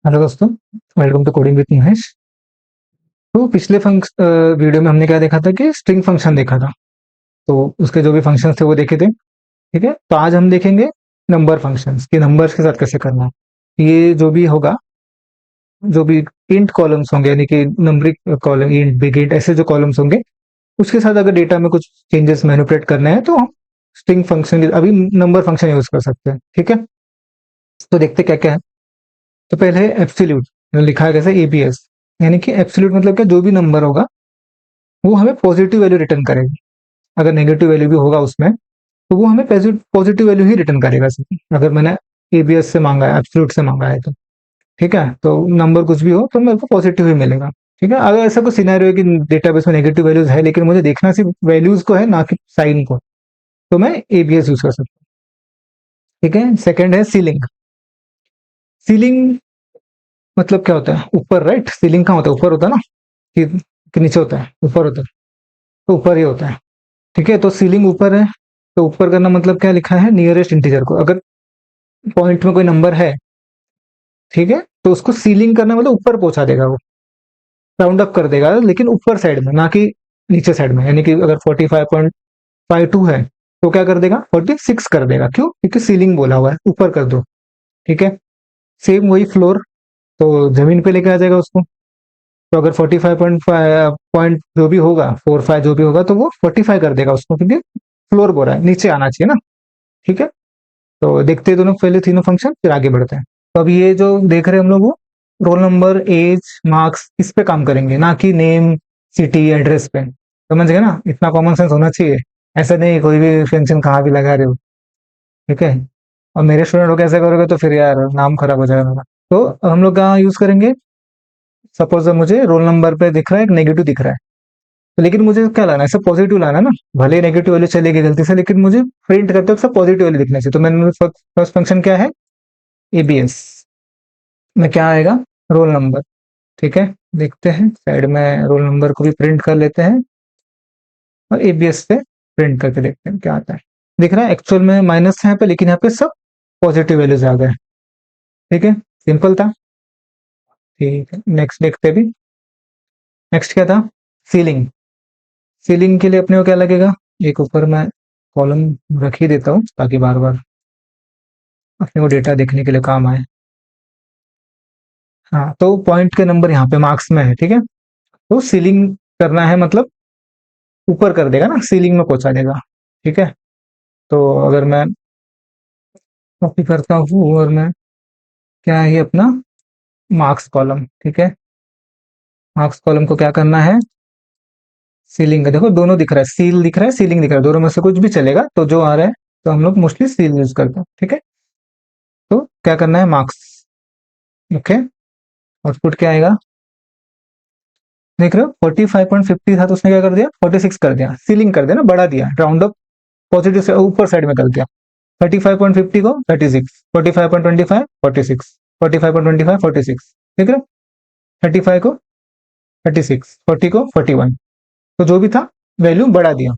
Hello दोस्तों, welcome to coding with Mahesh. तो पिछले वीडियो में हमने क्या देखा था कि स्ट्रिंग फंक्शन देखा था। तो उसके जो भी फंक्शंस थे वो देखे थे। ठीक है, तो आज हम देखेंगे नंबर फंक्शंस कि नंबर्स के साथ कैसे करना है। ये जो भी होगा, जो भी इंट कॉलम्स होंगे, यानी कि numeric column, int, big int, ऐसे जो कॉलम्स होंगे, उसके साथ अगर डेटा में कुछ चेंजेस मैनिपुलेट करने हैं तो हम स्ट्रिंग फंक्शन, अभी नंबर फंक्शन यूज कर सकते हैं। ठीक है, तो देखते क्या क्या है। तो पहले है एब्सोल्यूट, लिखा है कैसे, एबीएस, यानी कि एब्सोल्यूट मतलब क्या, जो भी नंबर होगा वो हमें पॉजिटिव वैल्यू रिटर्न करेगी। अगर नेगेटिव वैल्यू भी होगा उसमें तो वो हमें पॉजिटिव वैल्यू ही रिटर्न करेगा सिर्फ। अगर मैंने एबीएस से मांगा है, एब्सोल्यूट से मांगा है तो ठीक है, तो नंबर कुछ भी हो तो मेरे को पॉजिटिव ही मिलेगा। ठीक है, अगर ऐसा कोई सिनेरियो है कि डेटाबेस में नेगेटिव वैल्यूज है लेकिन मुझे देखना सिर्फ वैल्यूज को है, ना कि साइन को, तो मैं एबीएस यूज कर सकता हूँ। ठीक है, सेकंड है सीलिंग। सीलिंग मतलब क्या होता है, ऊपर, राइट। सीलिंग कहाँ होता है, ऊपर होता है ना, कि नीचे होता है, ऊपर होता है, तो ऊपर ही होता है। ठीक है, तो सीलिंग ऊपर है, तो ऊपर करना मतलब क्या, लिखा है नियरेस्ट इंटीजर को। अगर पॉइंट में कोई नंबर है, ठीक है, तो उसको सीलिंग करना मतलब ऊपर पहुंचा देगा वो, राउंड अप कर देगा, लेकिन ऊपर साइड में, ना कि नीचे साइड में। यानी कि अगर 45.52 है तो क्या कर देगा, 46 कर देगा। क्यों? क्योंकि सीलिंग बोला हुआ है, ऊपर कर दो। ठीक है, सेम वही फ्लोर, तो जमीन पे लेके आ जाएगा उसको। तो अगर 45.5 पॉइंट जो भी होगा, 45 जो भी होगा, तो वो 45 कर देगा उसको, क्योंकि फ्लोर बोल रहा है, नीचे आना चाहिए ना। ठीक है, तो देखते हैं दोनों, पहले तीनों फंक्शन फिर आगे बढ़ते हैं। तो अब ये जो देख रहे हैं हम लोग, वो रोल नंबर, एज, मार्क्स, इस पे काम करेंगे, ना कि नेम, सिटी, एड्रेस पे। समझ गए ना, इतना कॉमन सेंस होना चाहिए। ऐसा नहीं कोई भी फंक्शन कहाँ भी लगा रहे हो। ठीक है, और मेरे स्टूडेंट लोग ऐसा करोगे तो फिर यार नाम खराब हो जाएगा मेरा। तो हम लोग कहाँ यूज करेंगे, सपोज मुझे रोल नंबर पे दिख रहा है एक नेगेटिव दिख रहा है, तो लेकिन मुझे क्या लाना है, सब पॉजिटिव लाना है ना। भले ही नेगेटिव वैल्यू चलेगी गलती से, लेकिन मुझे प्रिंट करते वक्त सब पॉजिटिव वैल्यू दिखना चाहिए। तो मैंने फर्स्ट फंक्शन क्या है, एबीएस में क्या आएगा, रोल नंबर। ठीक है, देखते हैं साइड में रोल नंबर को भी प्रिंट कर लेते हैं, और एबीएस से प्रिंट करके देखते हैं क्या आता है। दिख रहा है एक्चुअल में माइनस है यहाँ पे, लेकिन यहाँ पे सब पॉजिटिव वैल्यूज आ गए। ठीक है, सिंपल था। ठीक है, नेक्स्ट देखते भी। नेक्स्ट क्या था, सीलिंग। सीलिंग के लिए अपने को क्या लगेगा, एक ऊपर मैं कॉलम रख ही देता हूँ ताकि बार बार अपने को डेटा देखने के लिए काम आए। हाँ, तो पॉइंट के नंबर यहाँ पे मार्क्स में है। ठीक है, तो सीलिंग करना है मतलब ऊपर कर देगा ना, सीलिंग में पहुंचा देगा। ठीक है, तो अगर मैं कॉपी करता हूँ और मैं, क्या है ये अपना मार्क्स कॉलम। ठीक है, मार्क्स कॉलम को क्या करना है, सीलिंग का, देखो दोनों दिख रहा है, सील दिख रहा है, सीलिंग दिख रहा है, दोनों में से कुछ भी चलेगा, तो जो आ रहा है तो हम लोग मोस्टली सील यूज करते हैं। ठीक है, तो क्या करना है, मार्क्स। ओके, आउटपुट क्या आएगा, देख रहे हो 45.50 था तो उसने क्या कर दिया, 46 कर दिया, सीलिंग कर दिया ना, बढ़ा दिया, राउंड अप पॉजिटिव से ऊपर साइड में कर दिया। 35.50 को 36, 45.25 46, 45.25 46, ठीक है। 35 को 36, 40 को 41, तो जो भी था वैल्यू बढ़ा दिया।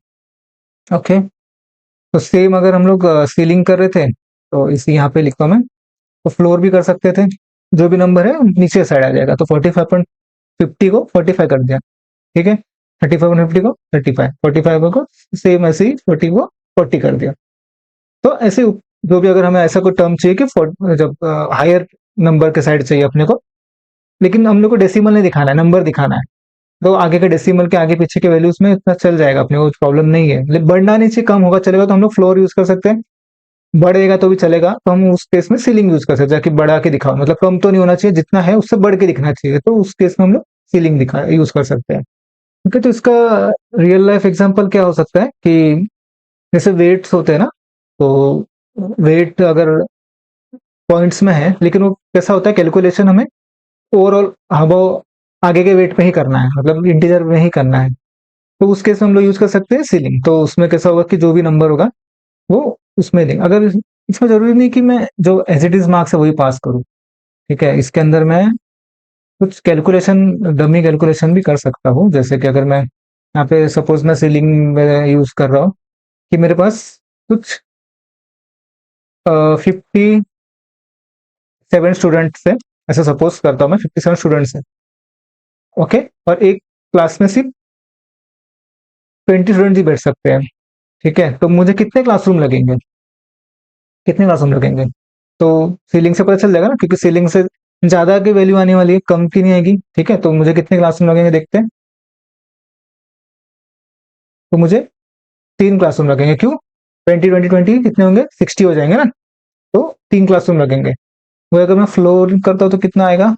ओके, तो सेम अगर हम लोग सीलिंग कर रहे थे तो इसी यहाँ पे लिखता हूँ मैं, तो फ्लोर भी कर सकते थे। जो भी नंबर है नीचे साइड आ जाएगा, तो 45.50 को 45 कर दिया। ठीक है, 35.50 को 35, 45 को सेम ऐसे ही 40 को 40 कर दिया। तो ऐसे जो भी, अगर हमें ऐसा कोई टर्म चाहिए कि जब हायर नंबर के साइड चाहिए अपने को, लेकिन हम लोग को डेसिमल नहीं दिखाना है, नंबर दिखाना है, तो आगे के डेसिमल के आगे पीछे के वैल्यूज में इतना चल जाएगा, अपने को प्रॉब्लम नहीं है। बढ़ना नहीं चाहिए, कम होगा चलेगा तो हम लोग फ्लोर यूज कर सकते हैं, बढ़ेगा तो भी चलेगा तो हम उस केस में सीलिंग यूज कर सकते हैं, कि बढ़ा के दिखाओ, मतलब कम तो नहीं होना चाहिए, जितना है उससे बढ़ के दिखना चाहिए, तो उस केस में हम लोग सीलिंग दिखा यूज कर सकते हैं। ओके, तो इसका रियल लाइफ एग्जांपल क्या हो सकता है कि जैसे वेट्स होते हैं ना, तो वेट अगर पॉइंट्स में है, लेकिन वो कैसा होता है, कैलकुलेशन हमें ओवरऑल वो आगे के वेट पे ही करना है, मतलब इंटीजर में ही करना है, तो उस केस में हम लोग यूज कर सकते हैं सीलिंग। तो उसमें कैसा होगा कि जो भी नंबर होगा वो उसमें देंगे। अगर इसमें जरूरी नहीं कि मैं जो एज इट इज मार्क्स है वही पास करूँ। ठीक है, इसके अंदर मैं कुछ कैलकुलेशन, डमी कैलकुलेशन भी कर सकता हूँ। जैसे कि अगर मैं यहाँ पे सपोज मैं सीलिंग में यूज कर रहा हूँ कि मेरे पास कुछ 57 स्टूडेंट्स है, ऐसा सपोज करता हूँ मैं 57 स्टूडेंट्स हैं, ओके, और एक क्लास में सिर्फ 20 स्टूडेंट ही बैठ सकते हैं, ठीक है, तो मुझे कितने क्लासरूम लगेंगे, कितने क्लासरूम लगेंगे? तो सीलिंग से पता चल जाएगा ना, क्योंकि सीलिंग से ज्यादा की वैल्यू आने वाली है, कम की नहीं आएगी, ठीक है, तो मुझे कितने क्लासरूम लगेंगे देखते हैं। तो मुझे 3 क्लासरूम लगेंगे, क्यों? 20 20 20 कितने होंगे, 60 हो जाएंगे ना, तो 3 क्लासरूम लगेंगे। वो अगर मैं फ्लोर करता हूँ तो कितना आएगा,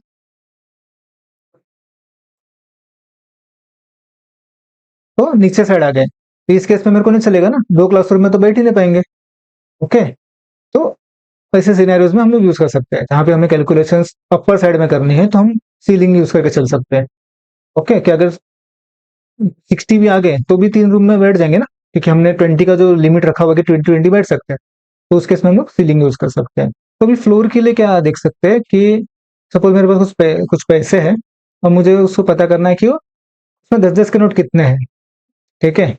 तो नीचे साइड आ गए, तो इस केस में मेरे को नहीं चलेगा ना, 2 क्लासरूम में तो बैठ ही नहीं पाएंगे, ओके। तो ऐसे सिनेरियोज में हम लोग यूज कर सकते हैं, जहाँ पे हमें कैलकुलेशंस अपर साइड में करनी है तो हम सीलिंग यूज करके चल सकते हैं, ओके। कि अगर 60 भी आ गए तो भी 3 रूम में बैठ जाएंगे ना, क्योंकि हमने 20 का जो लिमिट रखा हुआ है कि 20 20 बैठ सकते हैं, तो उस केस में हम लोग सीलिंग यूज कर सकते हैं। तो अभी फ्लोर के लिए क्या देख सकते हैं कि सपोज मेरे पास कुछ पैसे हैं, और मुझे उसको पता करना है कि वो उसमें 10 10 के नोट कितने हैं, ठीक है।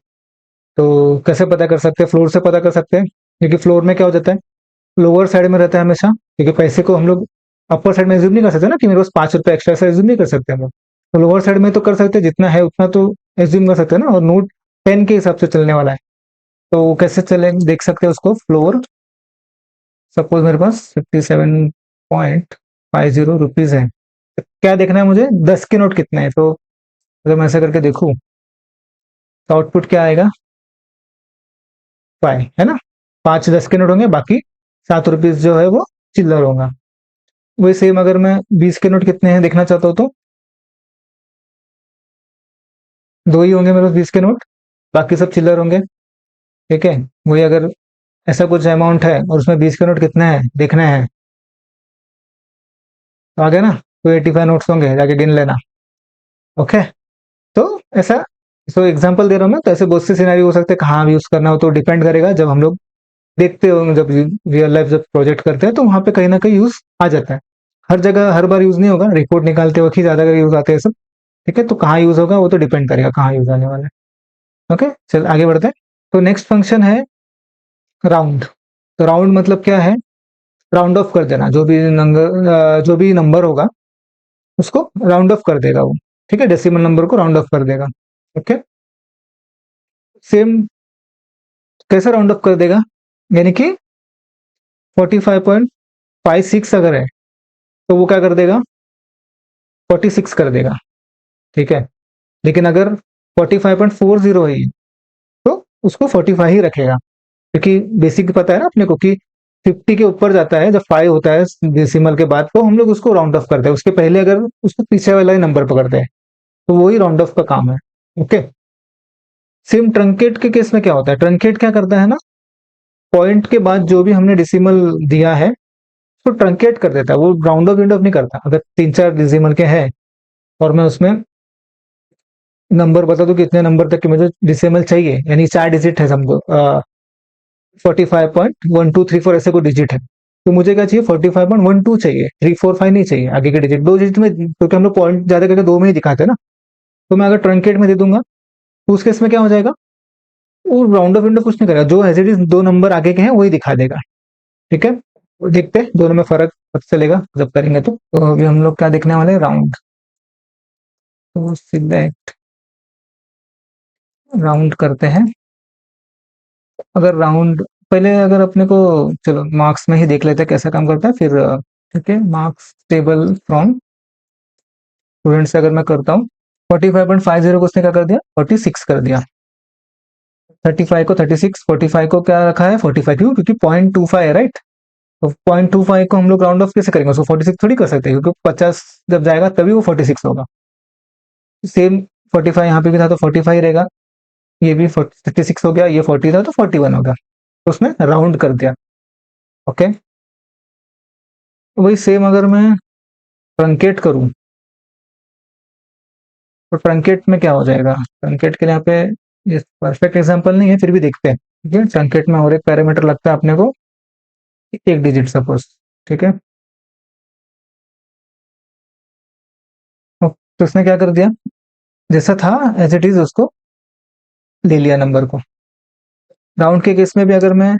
तो कैसे पता कर सकते हैं, फ्लोर से पता कर सकते हैं, क्योंकि फ्लोर में क्या हो जाता है, लोअर साइड में रहता है हमेशा, क्योंकि पैसे को हम लोग अपर साइड में एज्यूम नहीं कर सकते ना, कि मेरे पास 5 रुपए एक्स्ट्रा से एज्यूम नहीं कर सकते हम लोग, तो लोअर साइड में तो कर सकते हैं, जितना है उतना तो एज्यूम कर सकते हैं ना, और नोट पेन के हिसाब से चलने वाला है, तो कैसे चले देख सकते हैं उसको, फ्लोर सपोज मेरे पास 57.50 है, तो क्या देखना है मुझे, 10 के नोट कितने हैं, तो अगर मैं ऐसा करके देखूं तो आउटपुट क्या आएगा, 5 है ना, 5 10 के नोट होंगे, बाकी 7 रुपीज जो है वो चिल्लर होगा। वही सेम अगर मैं 20 के नोट कितने हैं देखना चाहता हूँ, तो 2 ही होंगे मेरे पास 20 के नोट, बाकी सब चिल्लर होंगे, ठीक है। वही अगर ऐसा कुछ अमाउंट है और उसमें 20 के नोट कितने हैं देखने हैं, तो आ गया ना, तो 85 नोट्स होंगे, जाके गिन लेना, ओके। तो ऐसा, सो एग्जांपल दे रहा हूँ मैं, तो ऐसे बहुत से सिनेरियो हो सकते हैं, कहाँ यूज करना हो तो डिपेंड करेगा, जब हम लोग देखते हो, जब रियल लाइफ जब प्रोजेक्ट करते हैं तो वहां पे कहीं ना कहीं यूज आ जाता है। हर जगह हर बार यूज नहीं होगा, रिपोर्ट निकालते वक्त ही ज्यादा यूज आते हैं सब, ठीक है, तो कहाँ यूज होगा वो तो डिपेंड करेगा कहाँ यूज आने वाला है, ओके। चल आगे बढ़ते हैं। तो नेक्स्ट फंक्शन है राउंड। तो राउंड मतलब क्या है, राउंड ऑफ कर देना, जो भी नंबर होगा उसको राउंड ऑफ कर देगा वो, ठीक है, डेसिमल नंबर को राउंड ऑफ कर देगा, ओके। सेम, कैसे राउंड ऑफ कर देगा, यानी कि 45.56 अगर है तो वो क्या कर देगा, 46 कर देगा, ठीक है। लेकिन अगर 45.40 है तो उसको 45 ही रखेगा, क्योंकि बेसिक पता है ना अपने को कि 50 के ऊपर जाता है, जब 5 होता है डेसिमल के बाद, तो हम लोग उसको राउंड ऑफ करते हैं, उसके पहले अगर उसको पीछे वाला ही नंबर पकड़ते हैं, तो वही राउंड ऑफ का काम है, ओके। सेम ट्रंकेट के केस में क्या होता है, ट्रंकेट क्या करता है ना, पॉइंट के बाद जो भी हमने डेसिमल दिया है उसको ट्रंकेट कर देता है, वो राउंड ऑफ विंड ऑफ नहीं करता। अगर 3 4 डेसिमल के हैं और मैं उसमें नंबर बता दूं कि इतने नंबर तक के मुझे डेसिमल चाहिए, यानी 4 डिजिट है समझो, 45.1234 ऐसे कोई डिजिट है, तो मुझे क्या चाहिए, 45.12 चाहिए, 345 नहीं चाहिए, आगे के डिजिट 2 डिजिट में, क्योंकि हम लोग पॉइंट ज्यादा करके 2 में ही दिखाते हैं ना, तो मैं अगर ट्रंकेट में दे दूंगा तो उस केस में क्या हो जाएगा, वो राउंड ऑफ विंडो कुछ नहीं करेगा, जो एज इट इज 2 नंबर आगे के हैं वही दिखा देगा, ठीक है। और देखते हैं दोनों में फर्क पता चलेगा जब करेंगे, तो अभी हम लोग क्या देखने वाले हैं, राउंड। तो सिलेक्ट राउंड करते हैं। अगर राउंड, पहले अगर अपने को, चलो मार्क्स में ही देख लेते हैं कैसा काम करता है, फिर ठीक है, मार्क्स टेबल फ्रॉम स्टूडेंट से अगर मैं करता हूँ, 45.50 को उसने क्या कर दिया, 46 कर दिया, 35 को 36, 45 को क्या रखा है 45, क्यों, क्योंकि 0.25 है, राइट। तो 0.25 को हम लोग राउंड ऑफ कैसे करेंगे, उसको 46 थोड़ी कर सकते हैं, क्योंकि 50 जब जाएगा तभी वो 46 होगा। सेम 45 यहाँ पे भी था तो 45 रहेगा, ये भी 36 हो गया, ये 40 था तो 41 होगा, तो उसने राउंड कर दिया, ओके। वही सेम अगर मैं ट्रंकेट करूं, तो ट्रंकेट में क्या हो जाएगा, ट्रंकेट के लिए यहाँ पे ये परफेक्ट एग्जांपल नहीं है, फिर भी देखते हैं, ठीक है। ट्रंकेट में और एक पैरामीटर लगता है अपने को, एक डिजिट सपोज, ठीक है। तो उसने क्या कर दिया, जैसा था एज इट इज उसको ले लिया नंबर को। राउंड के केस में भी अगर मैं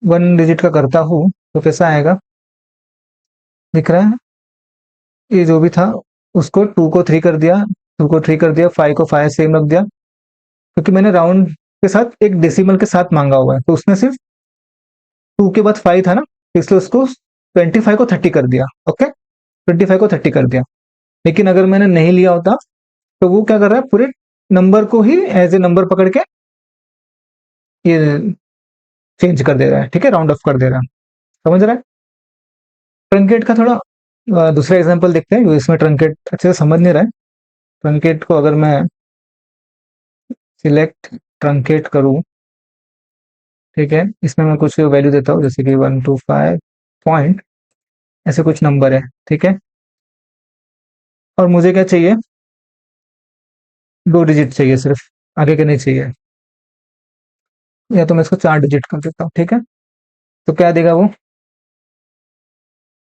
1 डिजिट का करता हूँ तो कैसा आएगा, दिख रहा है, ये जो भी था उसको 2 को 3 कर दिया, 2 को 3 कर दिया, 5 को 5 सेम रख दिया, क्योंकि मैंने राउंड के साथ एक डेसिमल के साथ मांगा हुआ है, तो उसमें सिर्फ 2 के बाद 5 था ना, इसलिए उसको 25 को 30 कर दिया। ओके, 25 को 30 कर दिया। लेकिन अगर मैंने नहीं लिया होता तो वो क्या कर रहा है, पूरे नंबर को ही एज ए नंबर पकड़ के ये चेंज कर दे रहा है, ठीक है, राउंड ऑफ कर दे रहा है। समझ रहा है? ट्रंकेट का थोड़ा दूसरा एग्जांपल देखते हैं, इसमें ट्रंकेट अच्छे से समझ नहीं रहा है। ट्रंकेट को अगर मैं सिलेक्ट ट्रंकेट करूं, ठीक है, इसमें मैं कुछ वैल्यू देता हूँ, जैसे कि 125 पॉइंट, ऐसे कुछ नंबर है, ठीक है, और मुझे क्या चाहिए, 2 डिजिट चाहिए सिर्फ, आगे के नहीं चाहिए। या तो मैं इसको 4 डिजिट कर देता हूँ, ठीक है, तो क्या देगा वो,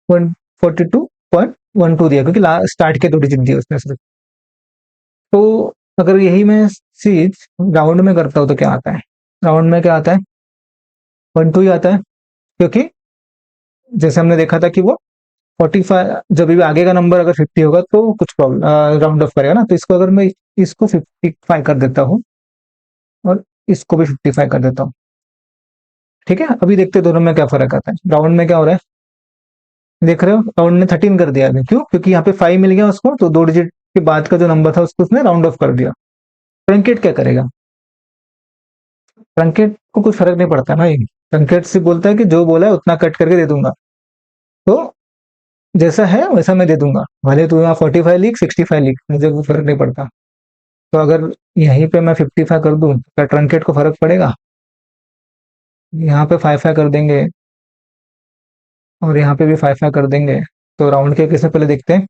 142.12 दिया, क्योंकि स्टार्ट के 2 डिजिट दिए उसने सिर्फ। तो अगर यही मैं चीज राउंड में करता हूँ तो क्या आता है, राउंड में क्या आता है, 12 ही आता है, क्योंकि जैसे हमने देखा था कि वो 45, जब भी आगे का नंबर अगर 50 होगा तो कुछ प्रॉब्लम राउंड ऑफ करेगा ना, तो इसको अगर मैं इसको 55 कर देता हूँ और इसको भी 55 कर देता हूँ, ठीक है। अभी देखते हैं दोनों में क्या फर्क आता है। राउंड में क्या हो रहा है, देख रहे हो, राउंड ने 13 कर दिया अभी, क्यों, क्योंकि यहाँ पे 5 मिल गया उसको, तो 2 डिजिट के बाद का जो नंबर था उसको उसने राउंड ऑफ कर दिया। ट्रंकेट क्या करेगा, ट्रंकेट को कुछ फर्क नहीं पड़ता भाई, ट्रंकेट से बोलता है कि जो बोला है उतना कट करके दे दूंगा, तो जैसा है वैसा मैं दे दूंगा, भले तू यहाँ 45 लिख, 65 लिख, मुझे कोई फर्क नहीं पड़ता। तो अगर यहीं पे मैं 55 कर दूं, क्या ट्रंकेट को फर्क पड़ेगा, यहाँ पे 55 कर देंगे और यहाँ पे भी 55 कर देंगे, तो राउंड के केस में पहले देखते हैं।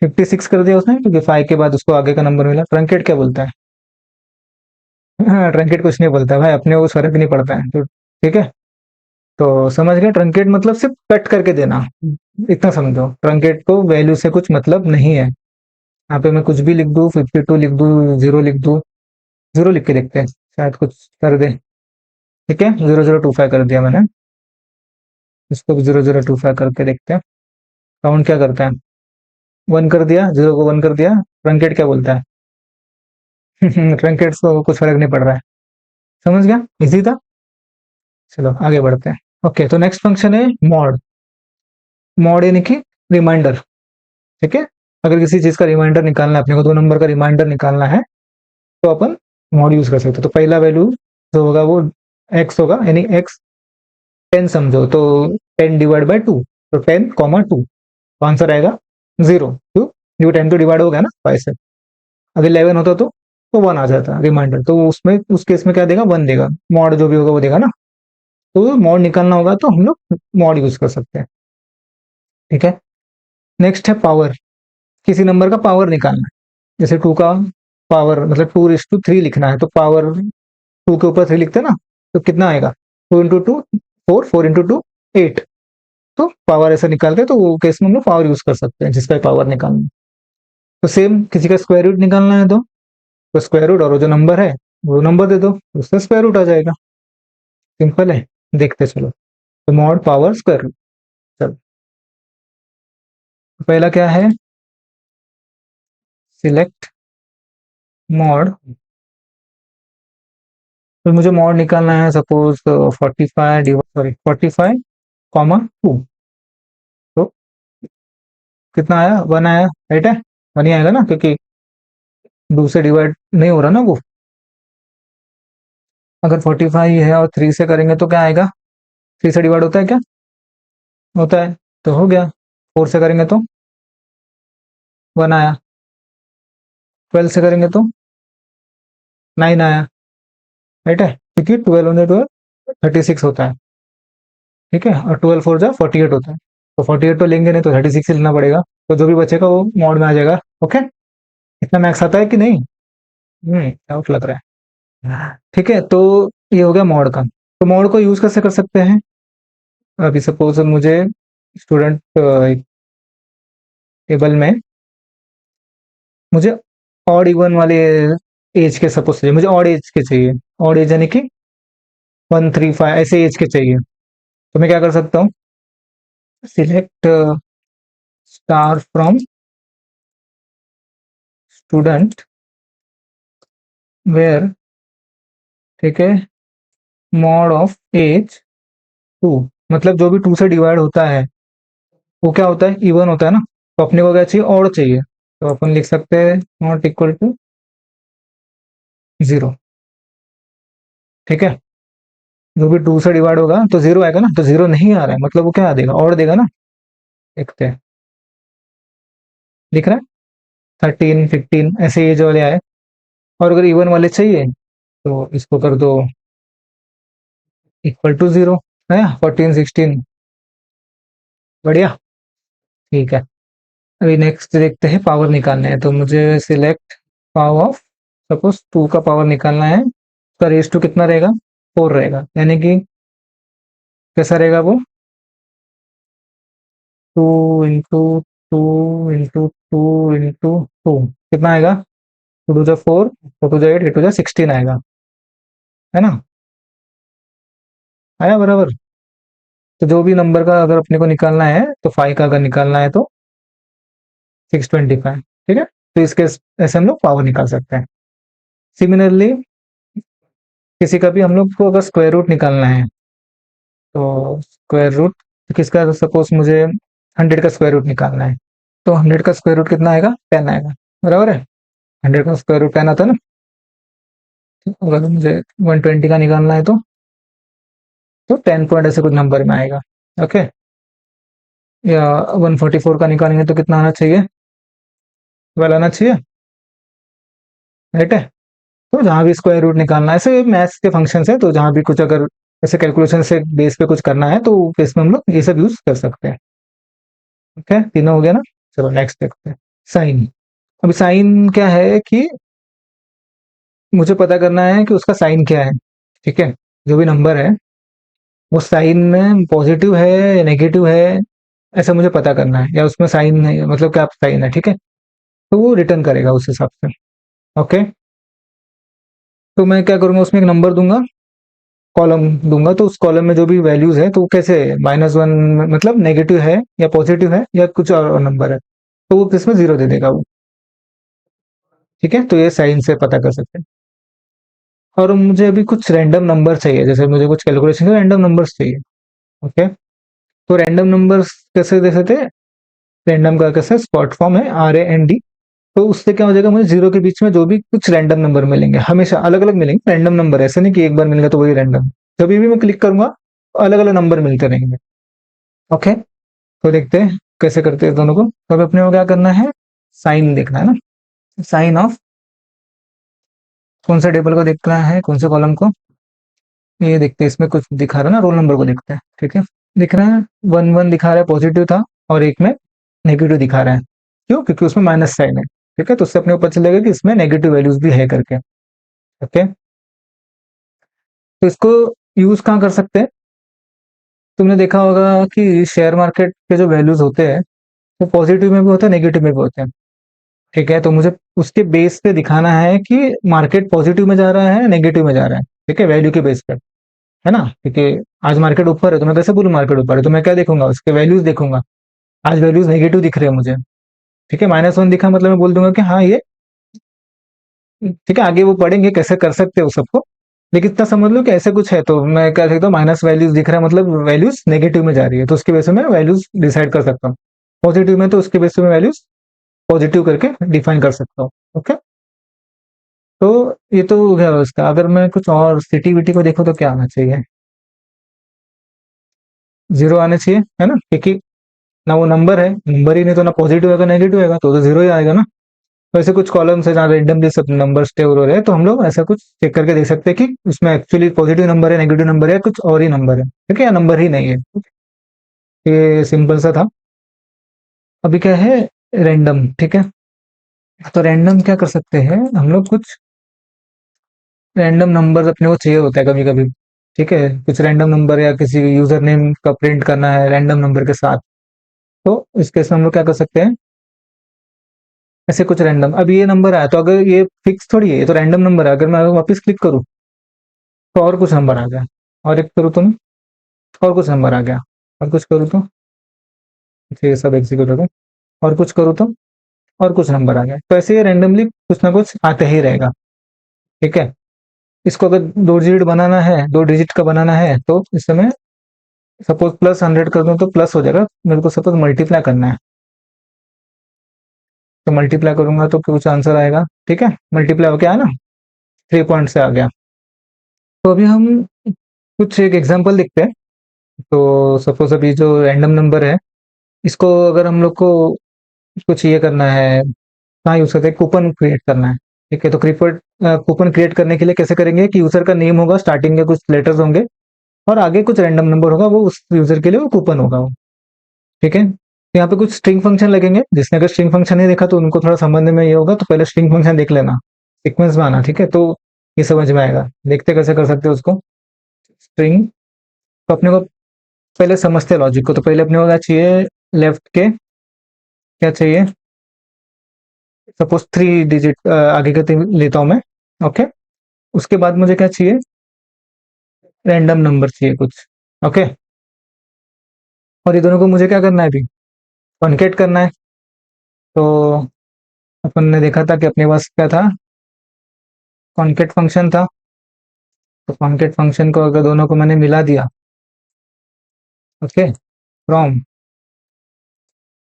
56 कर दिया उसने, क्योंकि 5 के बाद उसको आगे का नंबर मिला। ट्रंकेट क्या बोलता है, हाँ, ट्रंकेट कुछ नहीं बोलता भाई, अपने को फर्क नहीं पड़ता है, तो ठीक है। तो समझ गए, ट्रंकेट मतलब सिर्फ कट करके देना, इतना समझो, ट्रंकेट को वैल्यू से कुछ मतलब नहीं है। यहाँ पे मैं कुछ भी लिख दूँ, 52 लिख दूँ, 0 लिख दूँ, 0 लिख के देखते हैं, शायद कुछ कर दे, ठीक है, 0025 कर दिया मैंने, इसको भी 0025 करके देखते हैं। काउंट क्या करता है, 1 कर दिया, 0 को 1 कर दिया, ट्रंकेट क्या बोलता है, ट्रंकेट को कुछ फर्क नहीं पड़ रहा है। समझ गया, इजी था। चलो आगे बढ़ते हैं। ओके, तो नेक्स्ट फंक्शन है मॉड। मॉड यानी कि रिमाइंडर, ठीक है। अगर किसी चीज का रिमाइंडर निकालना है, अपने को 2 नंबर का रिमाइंडर निकालना है, तो अपन मॉड यूज कर सकते हैं। तो पहला वैल्यू जो होगा वो एक्स होगा, यानी एक्स 10 समझो, तो 10/2, तो 10, 2, तो आंसर आएगा 0, क्यों, क्योंकि 10 तो डिवाइड हो गया ना 5 से। अगर 11 होता तो 1 आ जाता रिमाइंडर, तो उसमें उस केस में क्या देगा, 1 देगा, मॉड जो भी होगा वो देगा ना। तो मॉड निकालना होगा तो हम लोग मॉड यूज कर सकते हैं, ठीक है। नेक्स्ट है पावर, किसी नंबर का पावर निकालना है, जैसे 2 का पावर मतलब 2:3 लिखना है, तो पावर 2 के ऊपर 3 लिखते हैं ना, तो कितना आएगा, 2 × 2 4, 4 × 2 8, तो पावर ऐसा निकालते हैं, तो वो केस में हम लोग पावर यूज कर सकते हैं, जिसका पावर निकालना है। तो सेम किसी का स्क्वायर रूट निकालना है, तो स्क्वायर रूट और वो जो नंबर है वो नंबर दे दो, उससे स्क्वायर रूट आ जाएगा, सिंपल है। देखते चलो, तो मॉड पावर स्क्वायर रूट। चलो, तो पहला क्या है, सिलेक्ट मॉड, तो मुझे मॉड निकालना है, सपोज 45,2, तो कितना आया, 1 आया, राइट है, 1 ही आएगा ना, क्योंकि 2 से डिवाइड नहीं हो रहा ना वो। अगर 45 है और 3 से करेंगे तो क्या आएगा, 3 से डिवाइड होता है क्या, होता है, तो हो गया। 4 से करेंगे तो 1 आया, 12 से करेंगे तो 9 आया, राइट है, क्योंकि 12 में 12 36 होता है, ठीक है, और 12 4 जा 48 होता है, तो 48 तो लेंगे नहीं, तो 36 ही लेना पड़ेगा, तो जो भी बचेगा वो मॉड में आ जाएगा। ओके, इतना मैक्स आता है कि नहीं, डाउट लग रहा है, ठीक है। तो ये हो गया मॉड का। तो मॉड को यूज कैसे कर सकते हैं, अभी सपोज मुझे स्टूडेंट टेबल में मुझे ऑड इवन वाले एज के सपोज चाहिए, मुझे ऑड एज के चाहिए, ऑड एज यानी कि 135 ऐसे एज के चाहिए, तो मैं क्या कर सकता हूँ, select star from student where, ठीक है, मॉड ऑफ एज 2, मतलब जो भी 2 से डिवाइड होता है वो क्या होता है, इवन होता है ना। तो अपने को क्या चाहिए, और चाहिए, तो अपन लिख सकते हैं नॉट इक्वल टू 0। ठीक है, जो भी 2 से डिवाइड होगा तो 0 आएगा ना, तो 0 नहीं आ रहा है मतलब वो क्या देगा, और देगा ना। देखते हैं, लिख रहा है 13 15 ऐसे एज वाले आए। और अगर इवन वाले चाहिए तो इसको कर दो इक्वल टू 0, है 14 16। बढ़िया, ठीक है। अभी नेक्स्ट देखते हैं, पावर निकालना है तो मुझे सिलेक्ट पावर ऑफ, सपोज 2 का पावर निकालना है, उसका रेस टू कितना रहेगा, 4 रहेगा, यानी कि कैसा रहेगा वो, 2 इंटू 2 इंटू 2 इंटू 2, कितना आएगा, 2 to the 4, 4 to the 8, 8 to the 16 आएगा, है ना। आया बराबर। तो जो भी नंबर का अगर अपने को निकालना है तो 5 का अगर निकालना है तो 625, ठीक है। तो इसके ऐसे हम लोग पावर निकाल सकते हैं। सिमिलरली किसी का भी हम लोग को अगर स्क्वायर रूट निकालना है तो स्क्वायर रूट किसका, सपोज मुझे 100 का स्क्वायर रूट निकालना है, तो 100 का स्क्वायर रूट कितना आएगा, 10 आएगा, बराबर है। 100 का स्क्वायर रूट 10 आता है ना। अगर मुझे 120 का निकालना है तो 10 पॉइंट ऐसे कुछ नंबर में आएगा। ओके, या 144 का निकालेंगे तो कितना आना चाहिए, 12 आना चाहिए, राइट है। तो जहाँ भी स्क्वायर रूट निकालना है, ऐसे मैथ्स के फंक्शन है, तो जहाँ भी कुछ अगर ऐसे कैलकुलेशन से बेस पे कुछ करना है तो इसमें हम लोग ये सब यूज कर सकते हैं। ओके, तीनों हो गया ना। चलो नेक्स्ट देखते हैं, साइन। अभी साइन क्या है कि मुझे पता करना है कि उसका साइन क्या है, ठीक है। जो भी नंबर है वो साइन में पॉजिटिव है या नेगेटिव है, ऐसा मुझे पता करना है, या उसमें साइन है मतलब क्या साइन है, ठीक है। तो वो रिटर्न करेगा उस हिसाब से। ओके, तो मैं क्या करूंगा, उसमें एक नंबर दूंगा, कॉलम दूंगा, तो उस कॉलम में जो भी वैल्यूज है तो वो कैसे -1 मतलब नेगेटिव है या पॉजिटिव है या कुछ और नंबर है, तो वो किसमें 0 दे देगा वो। ठीक है, तो ये साइन से पता कर सकते हैं। और मुझे अभी कुछ रैंडम नंबर चाहिए, जैसे मुझे कुछ कैलकुलेशन के रैंडम नंबर्स चाहिए। ओके, तो रैंडम नंबर्स कैसे दे सकते हैं, रैंडम का कैसे शॉर्ट फॉर्म है RAND। तो उससे क्या हो जाएगा, मुझे 0 के बीच में जो भी कुछ रैंडम नंबर मिलेंगे हमेशा अलग अलग मिलेंगे, रैंडम नंबर, ऐसे नहीं कि एक बार मिल गया तो वही रैंडम, जब भी मैं क्लिक करूंगा अलग अलग नंबर मिलते रहेंगे। ओके, तो देखते हैं कैसे करते हैं दोनों को। तो अब अपने को क्या करना है, साइन देखना है ना, साइन ऑफ कौन सा टेबल को देखना है, कौन से कॉलम को, ये देखते हैं, इसमें कुछ दिखा रहा है ना, रोल नंबर को देखते हैं, ठीक है। दिख रहा है 1 1 दिखा रहा है, पॉजिटिव था, और एक में नेगेटिव दिखा रहा है, क्यों, क्योंकि उसमें माइनस साइन है। ठीक है, तो उससे अपने को पता चलेगा कि इसमें नेगेटिव वैल्यूज भी है करके। ओके, तो इसको यूज कहाँ कर सकते हैं, तुमने देखा होगा कि शेयर मार्केट के जो वैल्यूज होते हैं वो पॉजिटिव में भी होते हैं, नेगेटिव में भी होते हैं। ठीक है, तो मुझे उसके बेस पे दिखाना है कि मार्केट पॉजिटिव में जा रहा है नेगेटिव में जा रहा है, ठीक है, वैल्यू के बेस पे, है ना। क्योंकि आज मार्केट ऊपर है तो मैं कैसे बोलूँ मार्केट ऊपर है, तो मैं क्या देखूंगा, उसके वैल्यूज देखूंगा। आज वैल्यूज नेगेटिव दिख रहे हैं मुझे, ठीक है, -1 दिखा मतलब मैं बोल दूंगा कि हाँ ये, ठीक है, आगे वो पढ़ेंगे कैसे कर सकते हो सबको। लेकिन इतना समझ लो कि ऐसे कुछ है, तो मैं क्या देखता हूँ, माइनस वैल्यूज दिख रहा है मतलब वैल्यूज नेगेटिव में जा रही है, तो उसकी वजह से मैं वैल्यूज डिसाइड कर सकता हूँ। पॉजिटिव में तो उसके बेस पे मैं वैल्यूज पॉजिटिव करके डिफाइन कर सकता हूँ। ओके, तो ये तो हो गया उसका। अगर मैं कुछ और सिटी विटी को देखो तो क्या आना चाहिए, 0 आना चाहिए, है ना, क्योंकि ना वो नंबर है, नंबर ही नहीं तो ना पॉजिटिव होगा नेगेटिव होगा, तो 0 ही आएगा ना। तो ऐसे कुछ कॉलम्स है जहाँ रेंडमली सब नंबर स्टोर हो रहे हैं, तो हम लोग ऐसा कुछ चेक करके देख सकते हैं कि उसमें एक्चुअली पॉजिटिव नंबर है, नेगेटिव नंबर है, कुछ और ही नंबर है, ठीक है, या नंबर ही नहीं है। ये सिंपल सा था। अभी क्या है, रैंडम, ठीक है। तो रैंडम क्या कर सकते हैं हम लोग, कुछ रैंडम नंबर अपने को चाहिए होता है कभी कभी, ठीक है, कुछ रैंडम नंबर या किसी यूजर नेम का प्रिंट करना है रैंडम नंबर के साथ। तो इस केस में हम लोग क्या कर सकते हैं, ऐसे कुछ रैंडम, अब ये नंबर आया तो अगर ये फिक्स थोड़ी है, ये तो रैंडम नंबर है, अगर मैं वापस क्लिक करूँ तो और कुछ नंबर आ गया, और एक करूँ तो और कुछ नंबर आ गया, और कुछ करूँ तो ये सब एग्जीक्यूट हो गया, और कुछ करूँ तो और कुछ नंबर आ गया। तो ऐसे ही रैंडमली कुछ ना कुछ आते ही रहेगा, ठीक है। इसको अगर 2 डिजिट बनाना है, 2 डिजिट का बनाना है, तो इस समय सपोज +100 कर दूं तो प्लस हो जाएगा। मेरे को सपोज मल्टीप्लाई करना है, तो मल्टीप्लाई करूंगा तो कुछ आंसर आएगा, ठीक है। मल्टीप्लाई हो गया है ना, 3 पॉइंट से आ गया। तो अभी हम कुछ एक एग्जांपल देखते हैं। तो सपोज अभी जो रैंडम नंबर है, इसको अगर हम लोग को कुछ ये करना है, कहाँ यूज करते हैं, कूपन क्रिएट करना है, ठीक है। तो कूपन क्रिएट करने के लिए कैसे करेंगे कि यूजर का नेम होगा, स्टार्टिंग के कुछ लेटर्स होंगे और आगे कुछ रैंडम नंबर होगा, वो उस यूजर के लिए वो कूपन होगा वो, ठीक है। तो यहाँ पे कुछ स्ट्रिंग फंक्शन लगेंगे। जिसने अगर स्ट्रिंग फंक्शन नहीं देखा तो उनको थोड़ा समझने में ये होगा, तो पहले स्ट्रिंग फंक्शन देख लेना, सीक्वेंस में आना, ठीक है। तो ये समझ में आएगा। देखते कैसे कर सकते हो उसको। स्ट्रिंग, तो अपने को पहले समझते हैं लॉजिक को। तो पहले अपने को क्या चाहिए, लेफ्ट के क्या चाहिए, सपोज 3 डिजिट आगे का लेता हूं मैं, ओके। उसके बाद मुझे क्या चाहिए, रैंडम नंबर चाहिए कुछ, ओके। और ये दोनों को मुझे क्या करना है अभी, कॉन्केट करना है। तो अपन ने देखा था कि अपने पास क्या था, कॉन्केट फंक्शन था। तो कॉन्केट फंक्शन को अगर दोनों को मैंने मिला दिया, ओके, फ्रॉम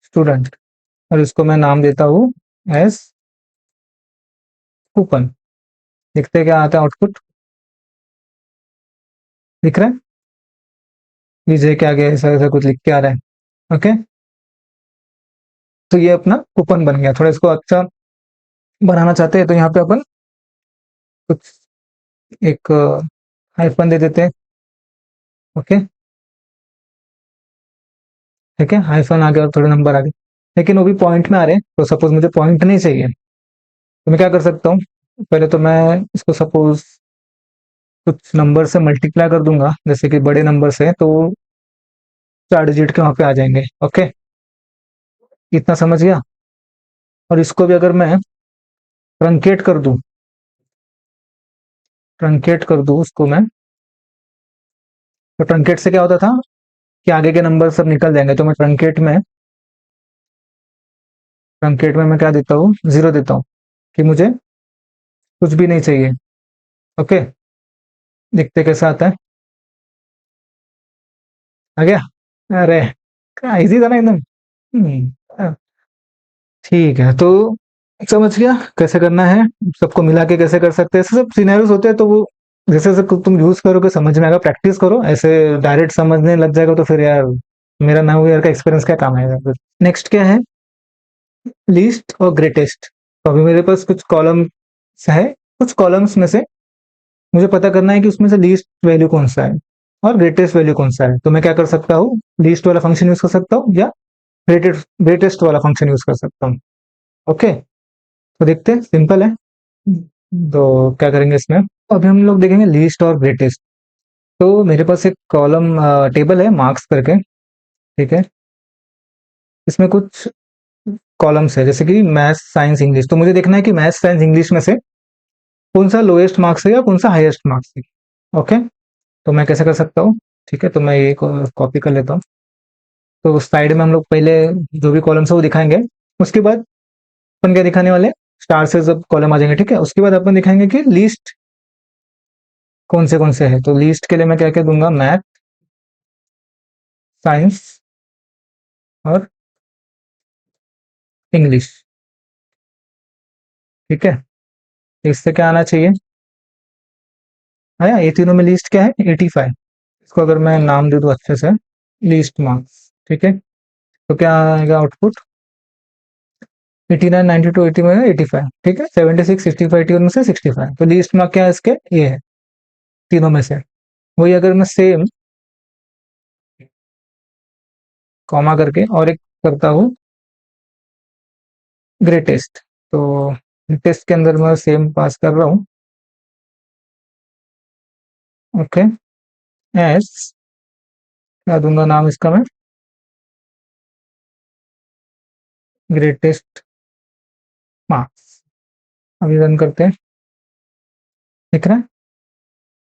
स्टूडेंट, और इसको मैं नाम देता हूँ एस कूपन। देखते हैं क्या आता है आउटपुट, दिख रहा है, विजय के आगे ऐसा ऐसा कुछ लिख के आ रहा है, ओके। तो ये अपना कूपन बन गया। थोड़ा इसको अच्छा बनाना चाहते हैं तो यहाँ पे अपन कुछ एक हाइफन दे देते हैं, ओके, ठीक है। हाइफन आ गया और थोड़े नंबर आ गए, लेकिन वो भी पॉइंट में आ रहे हैं। तो सपोज मुझे पॉइंट नहीं चाहिए, तो मैं क्या कर सकता हूँ, पहले तो मैं इसको सपोज कुछ नंबर से मल्टीप्लाई कर दूंगा, जैसे कि बड़े नंबर से, तो 4 डिजिट के वहां पे आ जाएंगे, ओके। इतना समझ गया। और इसको भी अगर मैं ट्रंकेट कर दूं, ट्रंकेट कर दूं उसको मैं, तो ट्रंकेट से क्या होता था कि आगे के नंबर सब निकल जाएंगे। तो मैं ट्रंकेट में मैं क्या देता हूँ, 0 देता हूँ, कि मुझे कुछ भी नहीं चाहिए, ओके। देखते कैसा आता है, आ गया। अरे इजी था ना एकदम। अ, ठीक है। तो समझ गया कैसे करना है, सबको मिला के कैसे कर सकते हैं। ऐसे सब सिनेरियोस होते हैं, तो वो जैसे जैसे तुम यूज करोगे समझ में आएगा। प्रैक्टिस करो, ऐसे डायरेक्ट समझने लग जाएगा तो फिर यार मेरा 9 ईयर का एक्सपीरियंस क्या काम आएगा फिर। नेक्स्ट क्या है, लीस्ट और ग्रेटेस्ट। तो अभी मेरे पास कुछ कॉलम्स है, कुछ कॉलम्स में से मुझे पता करना है कि उसमें से लीस्ट वैल्यू कौन सा है और ग्रेटेस्ट वैल्यू कौन सा है। तो मैं क्या कर सकता हूँ, लीस्ट वाला फंक्शन यूज कर सकता हूँ या ग्रेटेस्ट वाला फंक्शन यूज कर सकता हूँ, ओके। तो देखते हैं, सिंपल है। तो क्या करेंगे इसमें, अभी हम लोग देखेंगे लीस्ट और ग्रेटेस्ट। तो मेरे पास एक कॉलम टेबल है मार्क्स करके, ठीक है। इसमें कुछ कॉलम्स है, जैसे कि मैथ्स, साइंस, इंग्लिश। तो मुझे देखना है कि मैथ्स, साइंस, इंग्लिश में से कौन सा लोएस्ट मार्क्स है या कौन सा हाईएस्ट मार्क्स है, ओके। तो मैं कैसे कर सकता हूँ, ठीक है। तो मैं ये कॉपी कर लेता हूँ। तो साइड में हम लोग पहले जो भी कॉलम्स है वो दिखाएंगे। उसके बाद अपन क्या दिखाने वाले, स्टार से जब कॉलम आ जाएंगे, ठीक है, उसके बाद अपन दिखाएंगे कि लीस्ट कौन से है। तो लीस्ट के लिए मैं क्या क्या दूंगा, मैथ, साइंस और इंग्लिश, ठीक है। इससे क्या आना चाहिए, आया। ये तीनों में लीस्ट क्या है, 85। इसको अगर मैं नाम दे दूं अच्छे से, लीस्ट मार्क्स, ठीक है। तो क्या आएगा आउटपुट, 89, 92, 80 में 85, ठीक है। 76, 65, 81 में से 65। तो लीस्ट मार्क क्या है इसके, ये है तीनों में से। वही अगर मैं सेम कॉमा करके और एक करता हूँ ग्रेटेस्ट, तो ग्रेटेस्ट के अंदर मैं सेम पास कर रहा हूँ, ओके। एस क्या दूंगा नाम इसका मैं, ग्रेटेस्ट मार्क्स। अभी रन करते हैं, दिख रहा है,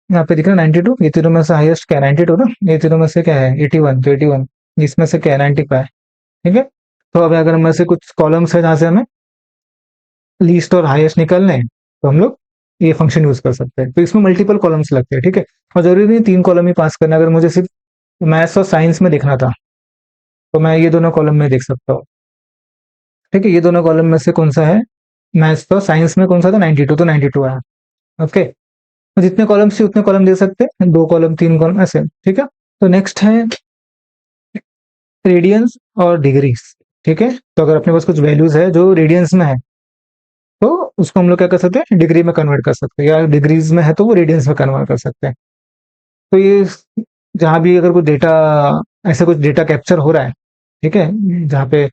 यहाँ पे दिख रहा है 92। ये तीनों में से हाईएस्ट क्या है, 92 ना। ये तीनों में से क्या है, 81। तो 81 इसमें से क्या है, 95, ठीक है। तो अब अगर मैं से कुछ कॉलम्स है जहाँ से हमें लीस्ट और हाईएस्ट निकालने हैं, तो हम लोग ये फंक्शन यूज कर सकते हैं। तो इसमें मल्टीपल कॉलम्स लगते हैं, ठीक है। और जरूरी नहीं 3 कॉलम ही पास करना, अगर मुझे सिर्फ मैथ्स और साइंस में देखना था, तो मैं ये दोनों कॉलम में देख सकता हूँ, ठीक है। ये दोनों कॉलम में से कौन सा है, मैथ्स तो साइंस में कौन सा था 92, तो 92 आया। ओके, तो जितने कॉलम से उतने कॉलम दे सकते हैं, 2 कॉलम 3 कॉलम ऐसे, ठीक है। तो नेक्स्ट है रेडियंस और डिग्रीज, ठीक है। तो अगर अपने पास कुछ वैल्यूज है जो रेडियंस में है, तो उसको हम लोग क्या कर सकते हैं, डिग्री में कन्वर्ट कर सकते हैं, या डिग्रीज में है तो वो रेडियंस में कन्वर्ट कर सकते हैं। तो ये जहाँ भी अगर कोई डेटा, ऐसा कुछ डेटा कैप्चर हो रहा है, ठीक है, जहाँ पे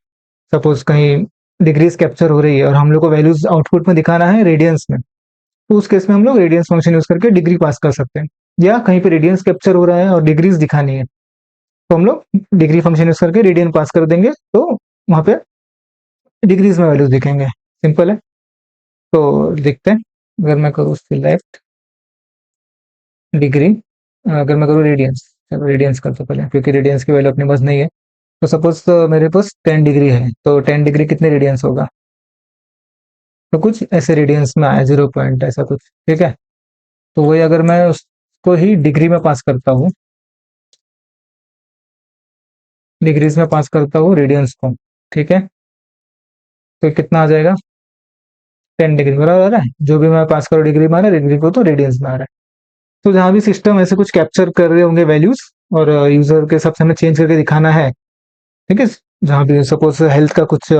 सपोज कहीं डिग्रीज कैप्चर हो रही है और हम लोग को वैल्यूज आउटपुट में दिखाना है रेडियंस में, तो उस केस में हम लोग रेडियंस फंक्शन यूज करके डिग्री पास कर सकते हैं। या कहीं पे रेडियंस कैप्चर हो रहा है और डिग्रीज दिखानी है, तो हम लोग डिग्री फंक्शन यूज करके रेडियन पास कर देंगे, तो वहां पे डिग्रीज में वैल्यूज दिखेंगे। सिंपल है। तो देखते हैं, अगर मैं करूँ सिलेक्ट डिग्री, अगर मैं करूँ रेडियंस, चलो रेडियंस करते पहले, क्योंकि रेडियंस की वैल्यू अपने पास नहीं है। तो सपोज मेरे पास 10 डिग्री है, तो 10 डिग्री कितने रेडियंस होगा, तो कुछ ऐसे रेडियंस में आया 0 पॉइंट ऐसा कुछ, ठीक है। तो वही अगर मैं उसको ही डिग्री में पास करता हूँ, डिग्रीज में पास करता हूँ रेडियंस को, ठीक है, तो कितना आ जाएगा 10 डिग्री बराबर आ रहा है। जो भी मैं पास करूँ डिग्री में आ रहा है, डिग्री को तो रेडियंस में आ रहा है। तो जहाँ भी सिस्टम ऐसे कुछ कैप्चर कर रहे होंगे वैल्यूज, और यूजर के हिसाब से हमें चेंज करके दिखाना है, ठीक है। जहाँ भी सपोज हेल्थ का कुछ,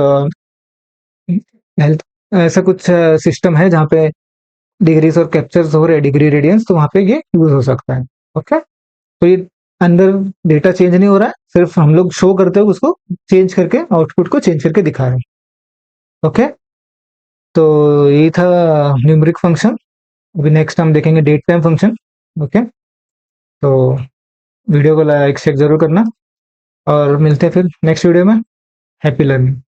हेल्थ ऐसा कुछ सिस्टम है जहाँ पे डिग्रीज और कैप्चर्स हो रहे हैं, डिग्री रेडियंस, तो वहाँ पे ये यूज हो सकता है। ओके, तो ये अंदर डेटा चेंज नहीं हो रहा है, सिर्फ हम लोग शो करते हुए उसको चेंज करके, आउटपुट को चेंज करके दिखा रहे हैं। ओके, तो यही था न्यूमेरिक फंक्शन। अभी नेक्स्ट हम देखेंगे डेट टाइम फंक्शन। ओके, तो वीडियो को लाइक शेयर जरूर करना, और मिलते हैं फिर नेक्स्ट वीडियो में। Happy learning.